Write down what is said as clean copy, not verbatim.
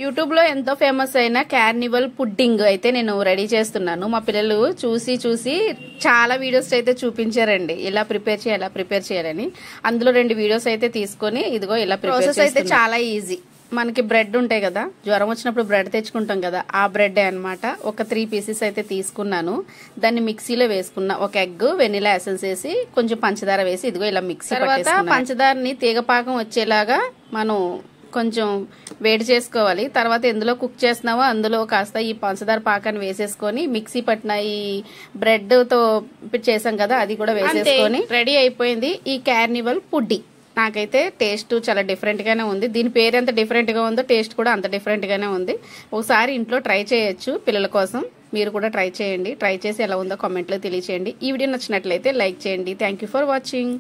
YouTube లో ఎంతో famous అయిన కార్నివల్ పుడ్డింగ్ అయితే నేను రెడీ చేస్తున్నాను. మా పిల్లలు చూసి చాలా వీడియోస్ అయితే చూపించారండి, ఇలా ప్రిపేర్ చేయాలని. అందులో 2 వీడియోస్ అయితే తీసుకొని ఇదిగో ఇలా ప్రాసెస్ అయితే చాలా ఈజీ. మనకి బ్రెడ్ ఉంటాయి కదా, జ్వరం వచ్చినప్పుడు బ్రెడ్ తెచ్చుకుంటాం కదా, ఆ బ్రెడ్ అన్నమాట. ఒక 3 పీసెస్ అయితే తీసుకున్నాను. దాన్ని మిక్సీలో వేసుకున్నా. ఒక ఎగ్, వెనిలా ఎసెన్స్ వేసి కొంచెం పంచదార వేసి ఇదిగో ఇలా మిక్సీ. తర్వాత పంచదారని తీగపాకం వచ్చేలాగా మనం కొంచెం వేడి చేసుకోవాలి. తర్వాత ఎందులో కుక్ చేస్తున్నావో అందులో కాస్త ఈ పంచదార పాకాన్ని వేసేసుకొని మిక్సీ పట్టిన ఈ బ్రెడ్ తో చేసాం కదా అది కూడా వేసేసుకొని రెడీ అయిపోయింది ఈ కార్నివల్ పుడ్డింగ్. నాకైతే టేస్ట్ చాలా డిఫరెంట్ గానే ఉంది. దీని పేరు ఎంత డిఫరెంట్ గా ఉందో టేస్ట్ కూడా అంత డిఫరెంట్ గానే ఉంది. ఒకసారి ఇంట్లో ట్రై చేయొచ్చు పిల్లల కోసం. మీరు కూడా ట్రై చేయండి. ట్రై చేసి ఎలా ఉందో కామెంట్ లో తెలియచేయండి. ఈ వీడియో నచ్చినట్లయితే లైక్ చేయండి. Thank you for watching.